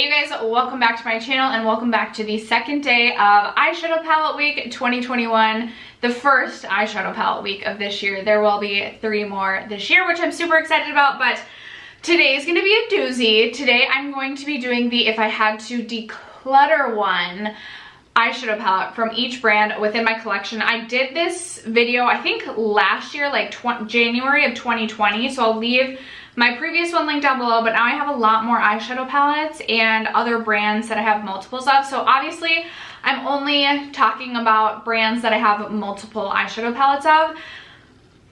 Hey you guys, welcome back to my channel and welcome back to the second day of eyeshadow palette week 2021, the first eyeshadow palette week of this year. There will be 3 more this year, which I'm super excited about, but today's gonna be a doozy. Today I'm going to be doing the if I had to declutter one eyeshadow palette from each brand within my collection. I did this video I think last year, like January of 2020, so I'll leave my previous one linked down below, but now I have a lot more eyeshadow palettes and other brands that I have multiples of. So obviously I'm only talking about brands that I have multiple eyeshadow palettes of,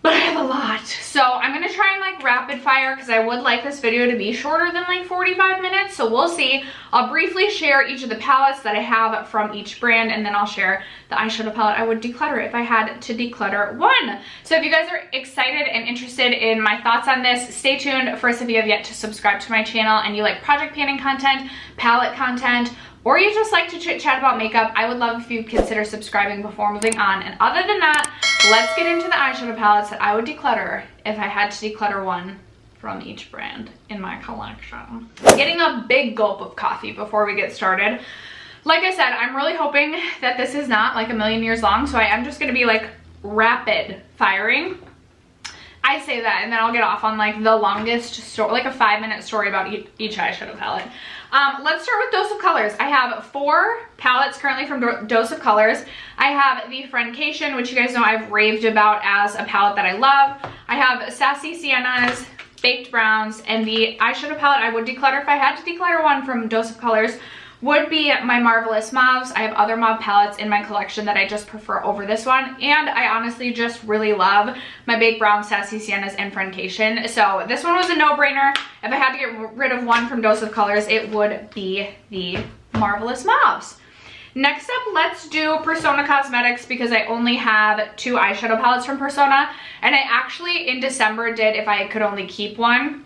but I have a lot. So I'm gonna try and like rapid fire because I would like this video to be shorter than like 45 minutes. So we'll see. I'll briefly share each of the palettes that I have from each brand, and then I'll share the eyeshadow palette I would declutter if I had to declutter one. So if you guys are excited and interested in my thoughts on this, stay tuned. First, if you have yet to subscribe to my channel and you like project panning content, palette content, or you just like to chit chat about makeup, I would love if you consider subscribing before moving on. And other than that, let's get into the eyeshadow palettes that I would declutter if I had to declutter one from each brand in my collection. Getting a big gulp of coffee before we get started. Like I said, I'm really hoping that this is not like a million years long, so I am just gonna be like rapid firing. I say that and then I'll get off on like the longest story, like a 5-minute story about each eyeshadow palette. Let's start with Dose of Colors. I have 4 palettes currently from Dose of Colors. I have the Friendcation, which you guys know I've raved about as a palette that I love. I have Sassy Siennas, Baked Browns, and the eyeshadow palette I would declutter if I had to declutter one from Dose of Colors would be my Marvelous Mauves. I have other mauve palettes in my collection that I just prefer over this one, and I honestly just really love my Baked Brown, Sassy Siennas, and Friendcation. So this one was a no-brainer. If I had to get rid of one from Dose of Colors, it would be the Marvelous Mauves. Next up, let's do Persona Cosmetics because I only have 2 eyeshadow palettes from Persona, and I actually in December did if I could only keep one.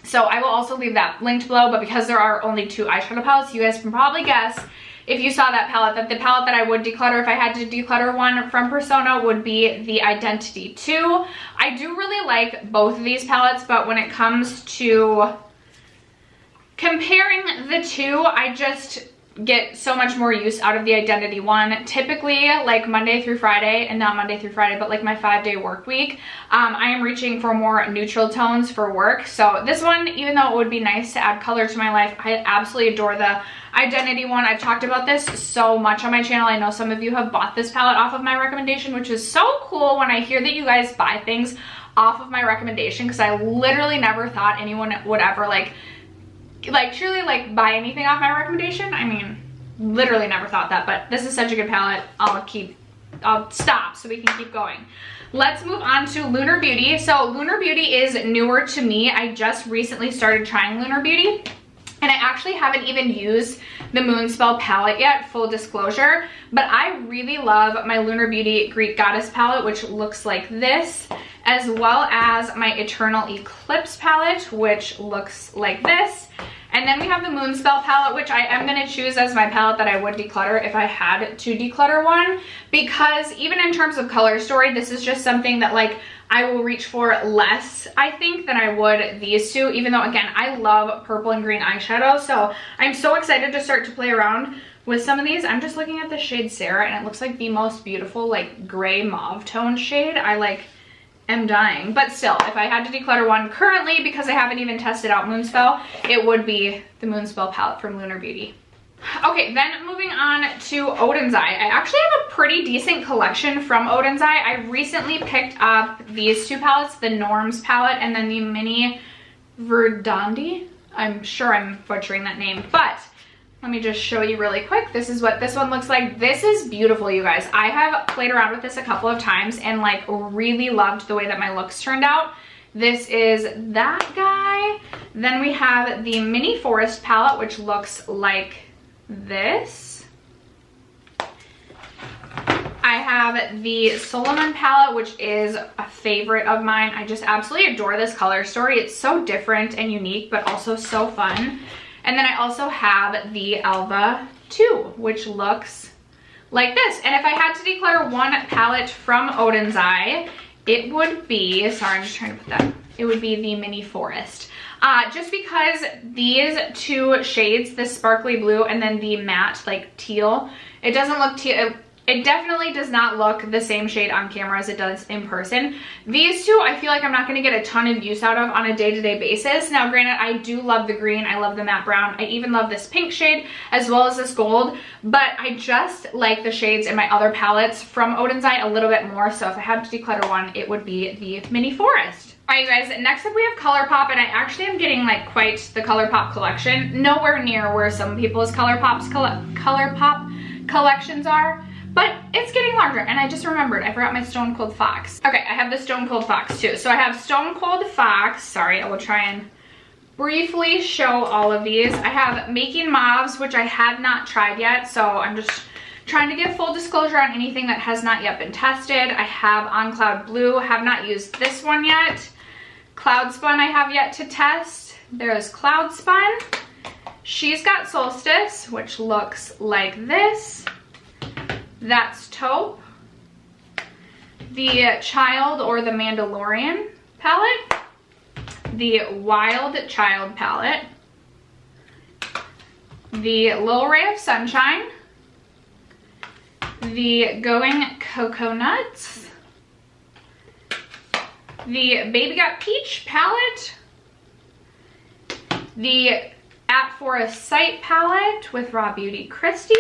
So I will also leave that linked below, but because there are only 2 eyeshadow palettes, you guys can probably guess if you saw that palette that the palette that I would declutter if I had to declutter one from Persona would be the Identity 2. I do really like both of these palettes, but when it comes to comparing the two, I just get so much more use out of the Identity one. Typically like Monday through Friday, and not Monday through Friday, but like my 5-day work week, I am reaching for more neutral tones for work. So this one, even though it would be nice to add color to my life, I absolutely adore the Identity one. I've talked about this so much on my channel. I know some of you have bought this palette off of my recommendation, which is so cool when I hear that you guys buy things off of my recommendation, because I literally never thought anyone would ever like truly like buy anything off my recommendation. I mean, literally never thought that, but this is such a good palette. I'll stop so we can keep going. Let's move on to Lunar Beauty. So Lunar Beauty is newer to me. I just recently started trying Lunar Beauty, and I actually haven't even used the Moonspell palette yet, full disclosure, but I really love my Lunar Beauty Greek Goddess palette, which looks like this, as well as my Eternal Eclipse palette, which looks like this. And then we have the Moonspell palette, which I am going to choose as my palette that I would declutter if I had to declutter one, because even in terms of color story, this is just something that like I will reach for less, I think, than I would these two, even though again, I love purple and green eyeshadow. So I'm so excited to start to play around with some of these. I'm just looking at the shade Sarah, and it looks like the most beautiful like gray mauve tone shade. I like am dying, but still, if I had to declutter one currently, because I haven't even tested out Moonspell, it would be the Moonspell palette from Lunar Beauty. Okay, then moving on to Odin's Eye. I actually have a pretty decent collection from Odin's Eye. I recently picked up these 2 palettes, the Norms palette and then the Mini Verdandi. I'm sure I'm butchering that name, but let me just show you really quick. This is what this one looks like. This is beautiful, you guys. I have played around with this a couple of times and like really loved the way that my looks turned out. This is that guy. Then we have the Mini Forest palette, which looks like this. I have the Solomon palette, which is a favorite of mine. I just absolutely adore this color story. It's so different and unique, but also so fun. And then I also have the Alva 2, which looks like this. And if I had to declutter one palette from Odin's Eye, it would be, sorry, I'm just trying to put that it would be the Mini Forest. Just because these two shades, the sparkly blue and then the matte like teal, it doesn't look teal. It definitely does not look the same shade on camera as it does in person. These two, I feel like I'm not going to get a ton of use out of on a day-to-day basis. Now, granted, I do love the green. I love the matte brown. I even love this pink shade as well as this gold. But I just like the shades in my other palettes from Odin's Eye a little bit more. So if I had to declutter one, it would be the Mini Forest. Alright, you guys, next up we have Colourpop, and I actually am getting like quite the Colourpop collection. Nowhere near where some people's Colourpop collections are. But it's getting larger, and I just remembered I forgot my Stone Cold Fox. Okay, I have the Stone Cold Fox too. So I have Stone Cold Fox. Sorry, I will try and briefly show all of these. I have Making Mauves, which I have not tried yet, so I'm just trying to give full disclosure on anything that has not yet been tested. I have On Cloud Blue, have not used this one yet. Cloud Spun I have yet to test. There's Cloud Spun. She's got Solstice, which looks like this. That's Taupe, the Child or the Mandalorian palette, the Wild Child palette, the Little Ray of Sunshine, the Going Coconuts, the Baby Got Peach palette, the At Forest Sight palette with Raw Beauty Christie,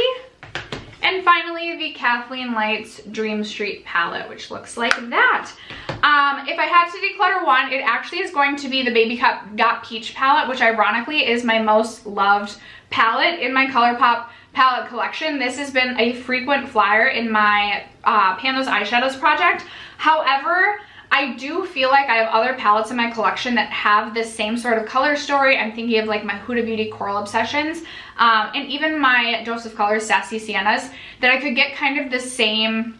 and finally, the Kathleen Lights Dream Street palette, which looks like that. If I had to declutter one, it actually is going to be the Baby Got Peach palette, which ironically is my most loved palette in my Colourpop palette collection. This has been a frequent flyer in my Pan Those Eyeshadows project. However, I do feel like I have other palettes in my collection that have this same sort of color story. I'm thinking of like my Huda Beauty Coral Obsessions, and even my Joseph Colors Sassy Siennas, that I could get kind of the same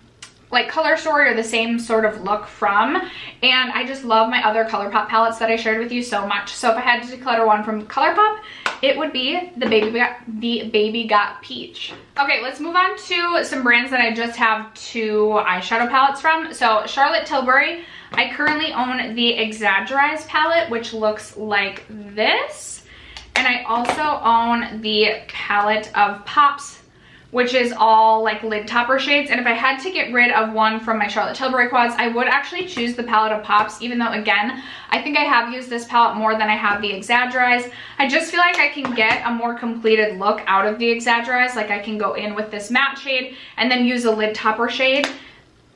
like color story or the same sort of look from. And I just love my other Colourpop palettes that I shared with you so much. So if I had to declutter one from Colourpop, it would be the Baby Got Peach. Okay, let's move on to some brands that I just have two eyeshadow palettes from. So Charlotte Tilbury, I currently own the Exaggerize palette, which looks like this. And I also own the palette of Pops, which is all like lid topper shades. And if I had to get rid of one from my Charlotte Tilbury quads, I would actually choose the palette of Pops, even though again, I think I have used this palette more than I have the Exaggerize. I just feel like I can get a more completed look out of the Exaggerize. Like I can go in with this matte shade and then use a lid topper shade.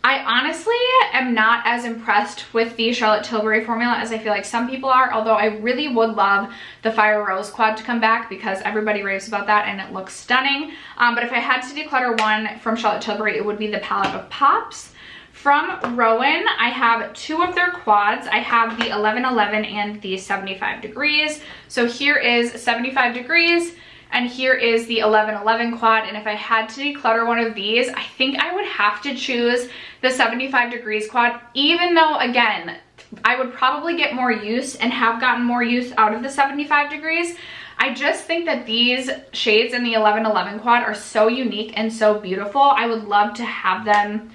I honestly am not as impressed with the Charlotte Tilbury formula as I feel like some people are, although I really would love the Fire Rose quad to come back because everybody raves about that and it looks stunning. But if I had to declutter one from Charlotte Tilbury, it would be the palette of Pops. From Rowan, I have two of their quads. I have the 1111 and the 75 degrees. So here is 75 degrees. And here is the 1111 quad, and if I had to declutter one of these, I think I would have to choose the 75 degrees quad, even though, again, I would probably get more use and have gotten more use out of the 75 degrees. I just think that these shades in the 1111 quad are so unique and so beautiful. I would love to have them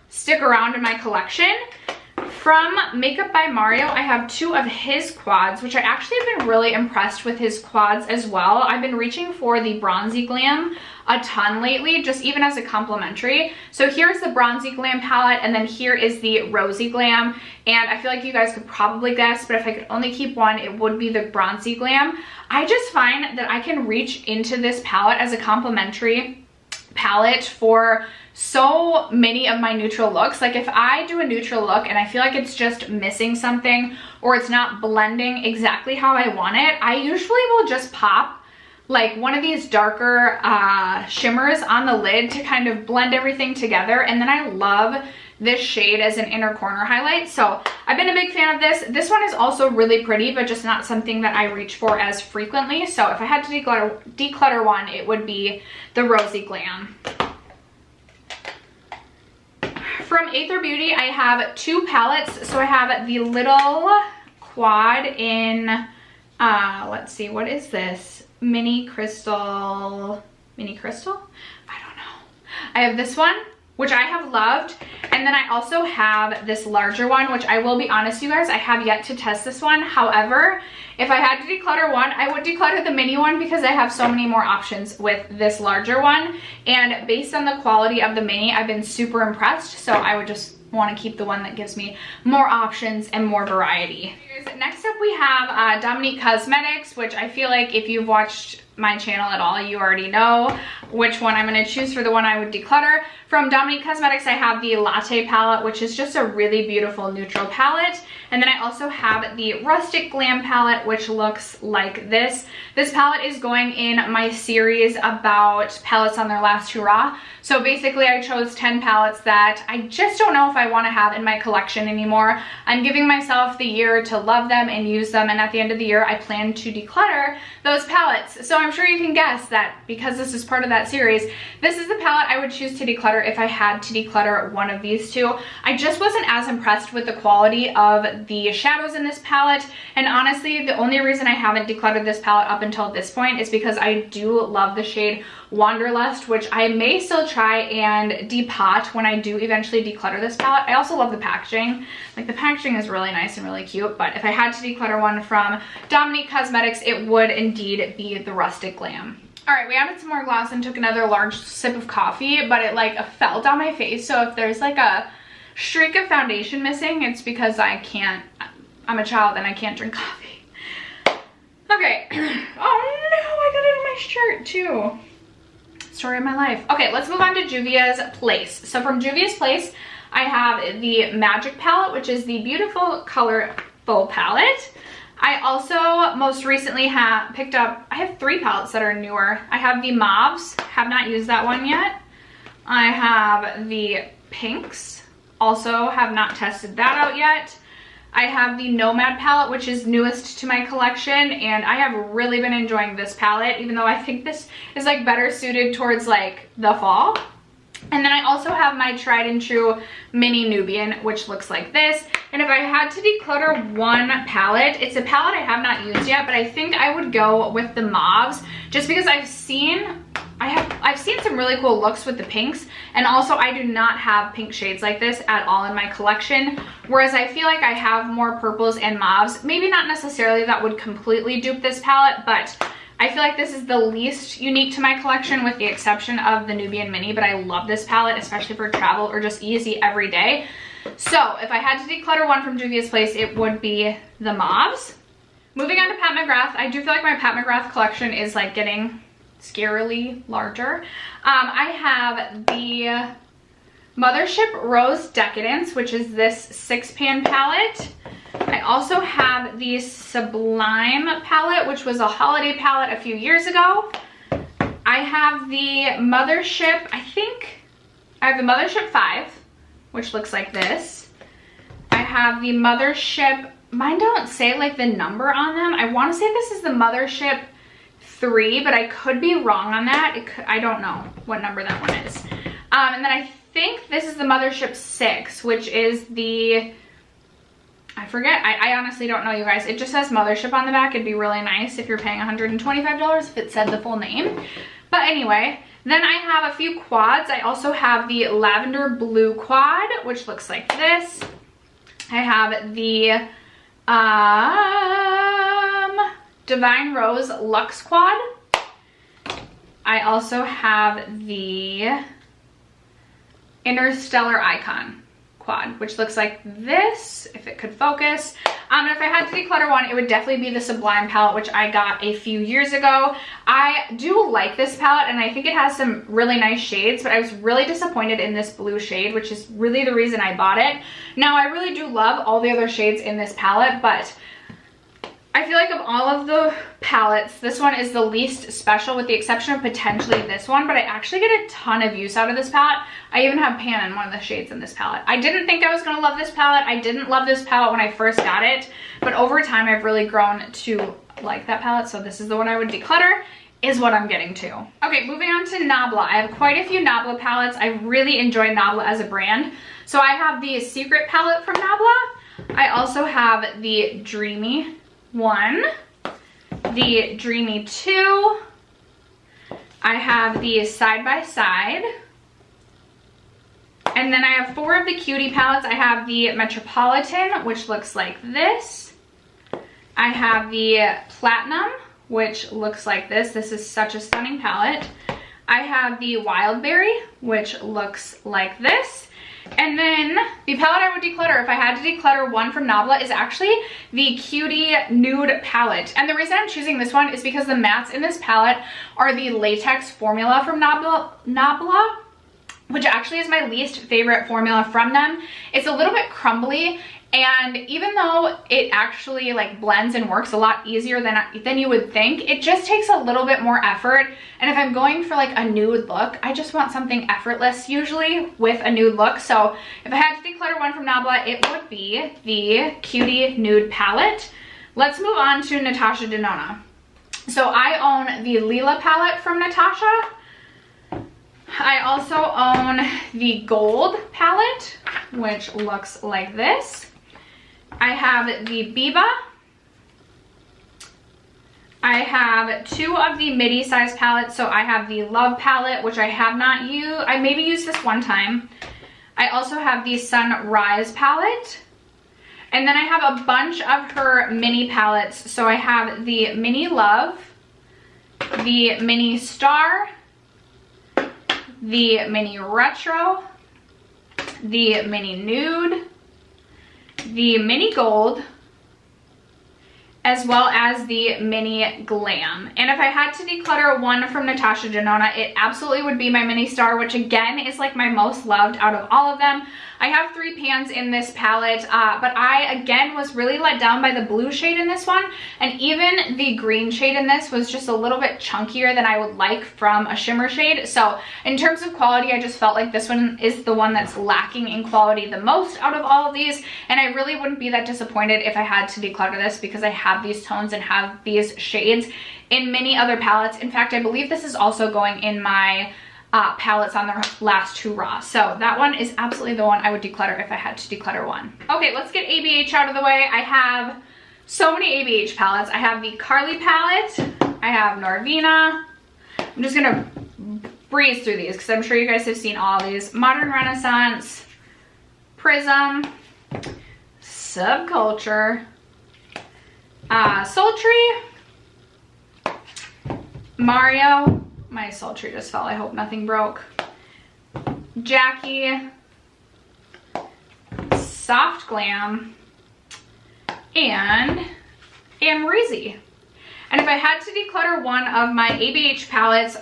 stick around in my collection. From Makeup by Mario, I have two of his quads, which I actually have been really impressed with his quads as well. I've been reaching for the Bronzy Glam a ton lately, just even as a complimentary. So here's the Bronzy Glam palette, and then here is the Rosy Glam. And I feel like you guys could probably guess, but if I could only keep one, it would be the Bronzy Glam. I just find that I can reach into this palette as a complimentary palette for so many of my neutral looks. Like if I do a neutral look and I feel like it's just missing something or it's not blending exactly how I want it, I usually will just pop like one of these darker shimmers on the lid to kind of blend everything together. And then I love this shade as an inner corner highlight. So I've been a big fan of this. This one is also really pretty, but just not something that I reach for as frequently. So if I had to declutter one, it would be the Rosy Glam. From Aether Beauty, I have two palettes. So I have the little quad in, let's see, what is this? Mini Crystal? I don't know. I have this one, which I have loved. And then I also have this larger one, which I will be honest, you guys, I have yet to test this one. However, if I had to declutter one, I would declutter the mini one because I have so many more options with this larger one. And based on the quality of the mini, I've been super impressed. So I would just want to keep the one that gives me more options and more variety. Next up we have Dominique Cosmetics, which I feel like if you've watched my channel at all, you already know which one I'm going to choose for the one I would declutter. From Dominique Cosmetics, I have the Latte palette, which is just a really beautiful neutral palette. And then I also have the Rustic Glam palette, which looks like this. This palette is going in my series about palettes on their last hurrah. So basically I chose 10 palettes that I just don't know if I want to have in my collection anymore. I'm giving myself the year to love them and use them, and at the end of the year I plan to declutter those palettes. So I'm sure you can guess that because this is part of that series, this is the palette I would choose to declutter if I had to declutter one of these two. I just wasn't as impressed with the quality of the shadows in this palette, and honestly the only reason I haven't decluttered this palette up until this point is because I do love the shade Wanderlust, which I may still try and depot when I do eventually declutter this palette. I also love the packaging. Like, the packaging is really nice and really cute, but if I had to declutter one from Dominique Cosmetics, it would indeed be the Rustic Glam. All right, we added some more gloss and took another large sip of coffee, but it like fell down my face. So if there's like a streak of foundation missing, it's because I'm a child and I can't drink coffee. Okay. Oh no, I got it in my shirt too. Story of my life. Okay, let's move on to Juvia's Place. So from Juvia's Place, I have the Magic palette, which is the beautiful colorful palette. I also most recently picked up, I have 3 palettes that are newer. I have the Mauves, have not used that one yet. I have the Pinks, also have not tested that out yet. I have the Nomad palette, which is newest to my collection, and I have really been enjoying this palette, even though I think this is like better suited towards like the fall. And then I also have my tried and true mini Nubian, which looks like this. And if I had to declutter one palette, it's a palette I have not used yet, but I think I would go with the Mauves, just because I've seen some really cool looks with the pinks, and also I do not have pink shades like this at all in my collection, whereas I feel like I have more purples and mauves. Maybe not necessarily that would completely dupe this palette, but I feel like this is the least unique to my collection with the exception of the Nubian Mini, but I love this palette, especially for travel or just easy every day. So if I had to declutter one from Juvia's Place, it would be the Mauves. Moving on to Pat McGrath, I do feel like my Pat McGrath collection is like getting scarily larger. I have the Mothership Rose Decadence, which is this 6-pan palette. I also have the Sublime palette, which was a holiday palette a few years ago. I have the Mothership, I have the Mothership 5, which looks like this. I have the Mothership, mine don't say like the number on them. I want to say this is the Mothership 3, but I could be wrong on that. I don't know what number that one is. And then I think this is the Mothership 6, which is the, I forget. I honestly don't know, you guys. It just says Mothership on the back. It'd be really nice if you're paying $125 if it said the full name. But anyway, then I have a few quads. I also have the Lavender Blue quad, which looks like this. I have the Divine Rose Luxe quad. I also have the Interstellar Icon quad, which looks like this, if it could focus. And if I had to declutter one, it would definitely be the Sublime palette, which I got a few years ago. I do like this palette, and I think it has some really nice shades, but I was really disappointed in this blue shade, which is really the reason I bought it. Now, I really do love all the other shades in this palette, but I feel like of all of the palettes, this one is the least special, with the exception of potentially this one, but I actually get a ton of use out of this palette. I even have Pan in one of the shades in this palette. I didn't think I was going to love this palette. I didn't love this palette when I first got it, but over time I've really grown to like that palette, so this is the one I would declutter, is what I'm getting to. Okay, moving on to Nabla. I have quite a few Nabla palettes. I really enjoy Nabla as a brand. So I have the Secret palette from Nabla. I also have the Dreamy 1, the Dreamy 2, I have the Side by Side, And then I have 4 of the Cutie palettes. I have the Metropolitan, which looks like this. I have the Platinum, which looks like this. This is such a stunning palette. I have the Wildberry, which looks like this. And then the palette I would declutter, if I had to declutter one from Nabla, is actually the Cutie Nude palette. And the reason I'm choosing this one is because the mattes in this palette are the latex formula from Nabla, which actually is my least favorite formula from them. It's a little bit crumbly, and even though it actually like blends and works a lot easier than you would think, it just takes a little bit more effort. And if I'm going for like a nude look, I just want something effortless usually with a nude look. So if I had to declutter one from Nabla, it would be the Cutie Nude palette. Let's move on to Natasha Denona. So I own the Lila palette from Natasha. I also own the Gold palette, which looks like this. I have the Biba. I have 2 of the midi size palettes. So I have the Love palette, which I have not used. I maybe used this one time. I also have the Sunrise palette. And then I have a bunch of her mini palettes. So I have the Mini Love, the Mini Star, the Mini Retro, the Mini Nude, the Mini Gold, as well as the Mini Glam. And if I had to declutter one from Natasha Denona, it absolutely would be my Mini Star, which again is like my most loved out of all of them. I have 3 pans in this palette, but I again was really let down by the blue shade in this one, and even the green shade in this was just a little bit chunkier than I would like from a shimmer shade. So in terms of quality, I just felt like this one is the one that's lacking in quality the most out of all of these, and I really wouldn't be that disappointed if I had to declutter this because I have these tones and have these shades in many other palettes. In fact, I believe this is also going in my palettes on the last 2 raw. So that one is absolutely the one I would declutter if I had to declutter one. Okay, let's get ABH out of the way. I have so many ABH palettes. I have the Carly palette. I have Norvina. I'm just gonna breeze through these because I'm sure you guys have seen all these. Modern Renaissance, Prism, Subculture, Sultry, Mario. My Sultry just fell. I hope nothing broke. Jackie, Soft Glam, and Amrezy. And if I had to declutter one of my ABH palettes,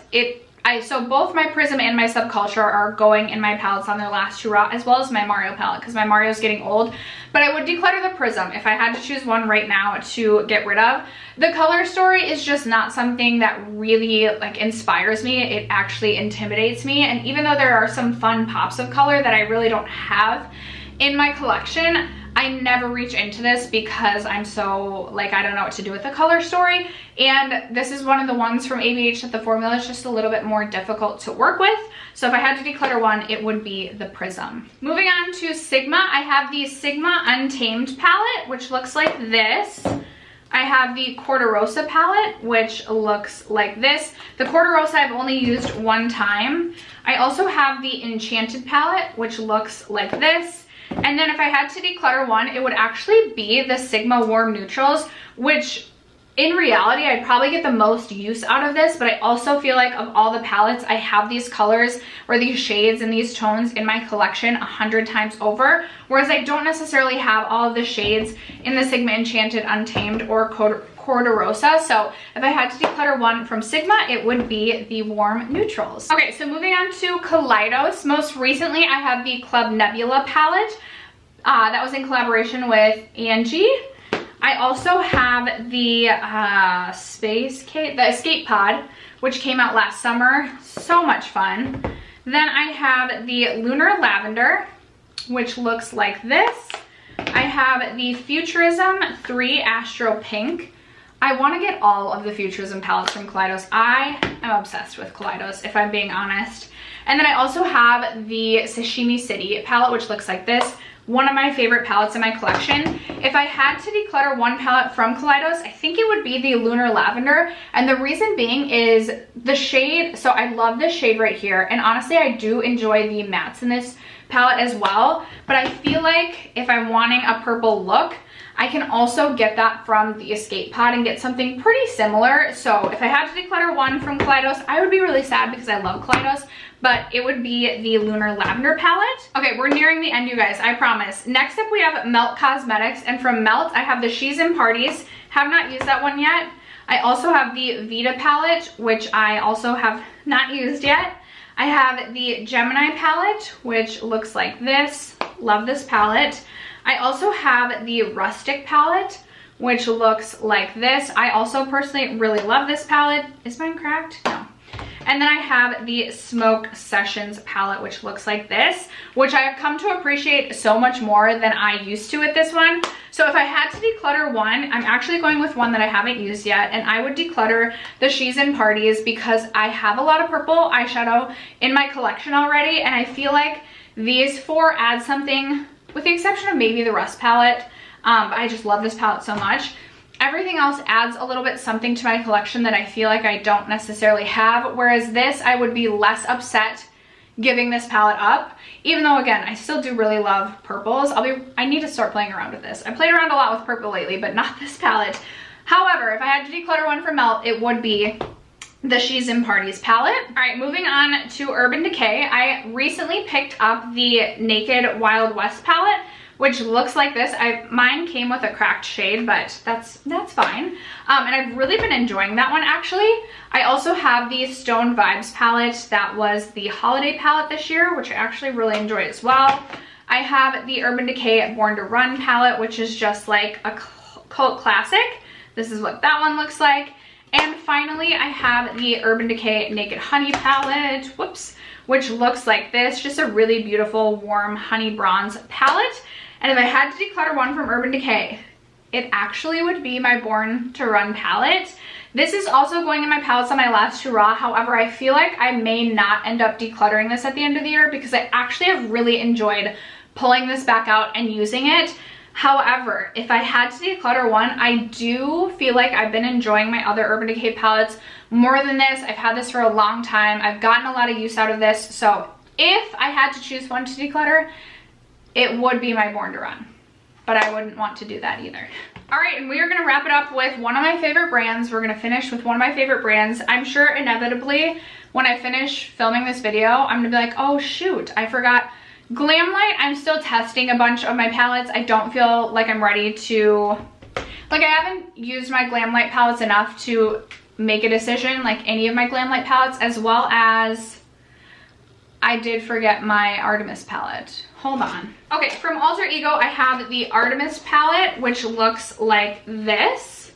so both my Prism and my Subculture are going in my palettes on their last 2 raw, as well as my Mario palette, because my Mario is getting old. But I would declutter the Prism if I had to choose one right now to get rid of. The color story is just not something that really like inspires me. It actually intimidates me. And even though there are some fun pops of color that I really don't have in my collection, I never reach into this because I'm so like, I don't know what to do with the color story. And this is one of the ones from ABH that the formula is just a little bit more difficult to work with. So if I had to declutter one, it would be the Prism. Moving on to Sigma, I have the Sigma Untamed palette, which looks like this. I have the Corderosa palette, which looks like this. The Corderosa I've only used one time. I also have the Enchanted palette, which looks like this. And then if I had to declutter one, it would actually be the Sigma Warm Neutrals, which in reality, I'd probably get the most use out of this, but I also feel like of all the palettes, I have these colors or these shades and these tones in my collection 100 times over, whereas I don't necessarily have all of the shades in the Sigma Enchanted, Untamed, or Corderosa. So if I had to declutter one from Sigma, it would be the Warm Neutrals. Okay, so moving on to Kaleidos. Most recently, I have the Club Nebula palette. That was in collaboration with Angie. I also have the the Escape Pod, which came out last summer. So much fun. Then I have the Lunar Lavender, which looks like this. I have the Futurism 3 Astro Pink. I want to get all of the Futurism palettes from Kaleidos. I am obsessed with Kaleidos, if I'm being honest. And then I also have the Sashimi City palette, which looks like this. One of my favorite palettes in my collection. If I had to declutter one palette from Kaleidos, I think it would be the Lunar Lavender. And the reason being is the shade. So I love this shade right here. And honestly, I do enjoy the mattes in this palette as well, but I feel like if I'm wanting a purple look, I can also get that from the Escape Pod and get something pretty similar. So if I had to declutter one from Kaleidos, I would be really sad because I love Kaleidos, but it would be the Lunar Lavender palette. Okay, we're nearing the end, you guys, I promise. Next up, we have Melt Cosmetics, and from Melt, I have the She's in Parties. Have not used that one yet. I also have the Vita palette, which I also have not used yet. I have the Gemini palette, which looks like this. Love this palette. I also have the Rustic palette, which looks like this. I also personally really love this palette. Is mine cracked? No. And then I have the Smoke Sessions palette, which looks like this, which I have come to appreciate so much more than I used to with this one. So if I had to declutter one, I'm actually going with one that I haven't used yet, and I would declutter the She's in Parties because I have a lot of purple eyeshadow in my collection already, and I feel like these four add something, with the exception of maybe the Rust palette. I just love this palette so much. Everything else adds a little bit something to my collection that I feel like I don't necessarily have, whereas this, I would be less upset giving this palette up, even though again, I still do really love purples. I need to start playing around with this. I played around a lot with purple lately, but not this palette. However, if I had to declutter one for Melt, it would be the She's in Parties palette. All right, moving on to Urban Decay. I recently picked up the Naked Wild West palette, which looks like this. Mine came with a cracked shade, but that's fine. And I've really been enjoying that one actually. I also have the Stone Vibes palette. That was the holiday palette this year, which I actually really enjoyed as well. I have the Urban Decay Born to Run palette, which is just like a cult classic. This is what that one looks like. And finally, I have the Urban Decay Naked Honey palette, whoops, which looks like this. Just a really beautiful, warm honey bronze palette. And if I had to declutter one from Urban Decay, it actually would be my Born to Run palette. This is also going in my palettes on my last hurrah. However, I feel like I may not end up decluttering this at the end of the year because I actually have really enjoyed pulling this back out and using it. However, if I had to declutter one, I do feel like I've been enjoying my other Urban Decay palettes more than this. I've had this for a long time. I've gotten a lot of use out of this. So if I had to choose one to declutter, it would be my Born to Run, but I wouldn't want to do that either. All right, and we are gonna wrap it up with one of my favorite brands. We're gonna finish with one of my favorite brands. I'm sure inevitably when I finish filming this video, I'm gonna be like, oh shoot, I forgot Glamlight. I'm still testing a bunch of my palettes. I don't feel like I'm ready to, like I haven't used my Glamlight palettes enough to make a decision, like any of my Glamlight palettes, as well as I did forget my Artemis palette. Hold on. Okay, from Alter Ego, I have the Artemis palette, which looks like this.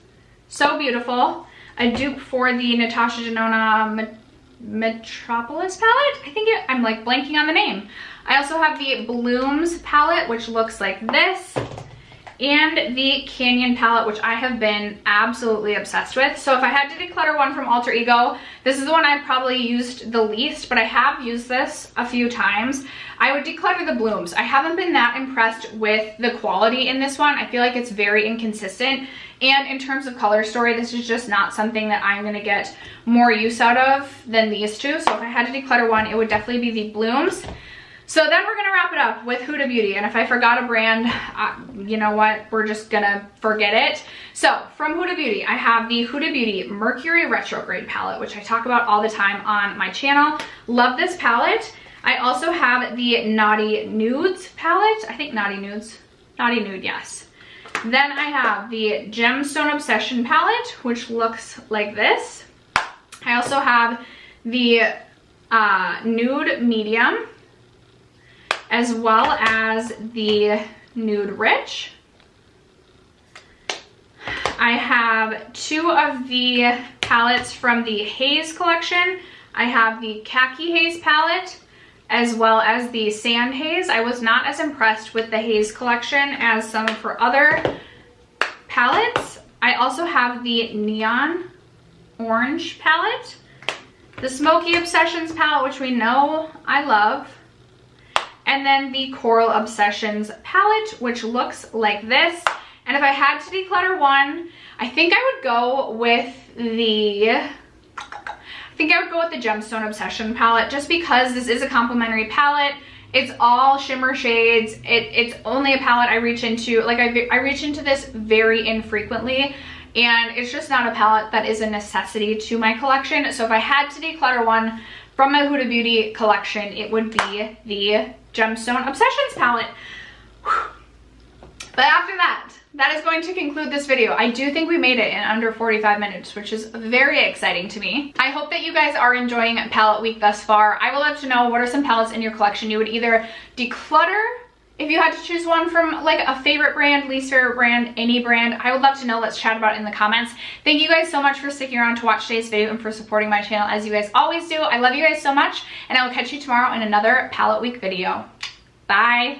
So beautiful. A dupe for the Natasha Denona Metropolis palette. I'm like blanking on the name. I also have the Blooms palette, which looks like this, and the Canyon palette, which I have been absolutely obsessed with. So if I had to declutter one from Alter Ego, this is the one I've probably used the least, but I have used this a few times. I would declutter the Blooms. I haven't been that impressed with the quality in this one. I feel like it's very inconsistent. And in terms of color story, this is just not something that I'm gonna get more use out of than these two. So if I had to declutter one, it would definitely be the Blooms. So then we're gonna wrap it up with Huda Beauty, and if I forgot a brand, you know what, we're just gonna forget it. So from Huda Beauty, I have the Huda Beauty Mercury Retrograde palette, which I talk about all the time on my channel. Love this palette. I also have the Naughty Nudes palette. I think Naughty Nude, yes. Then I have the Gemstone Obsession palette, which looks like this. I also have the Nude Medium, as well as the Nude Rich. I have two of the palettes from the Haze collection. I have the Khaki Haze palette, as well as the Sand Haze. I was not as impressed with the Haze collection as some of her other palettes. I also have the Neon Orange palette, the Smoky Obsessions palette, which we know I love, and then the Coral Obsessions palette, which looks like this. And if I had to declutter one, I think I would go with the Gemstone Obsession palette, just because this is a complimentary palette It's all shimmer shades. It's only a palette I reach into. Like I reach into this very infrequently, and it's just not a palette that is a necessity to my collection. So if I had to declutter one from my Huda Beauty collection, it would be the Gemstone Obsessions palette. Whew. But after that, that is going to conclude this video. I do think we made it in under 45 minutes, which is very exciting to me. I hope that you guys are enjoying palette week thus far. I would love to know what are some palettes in your collection you would either declutter if you had to choose one from like a favorite brand, least favorite brand, any brand. I would love to know. Let's chat about it in the comments. Thank you guys so much for sticking around to watch today's video and for supporting my channel as you guys always do. I love you guys so much, and I will catch you tomorrow in another palette week video. Bye.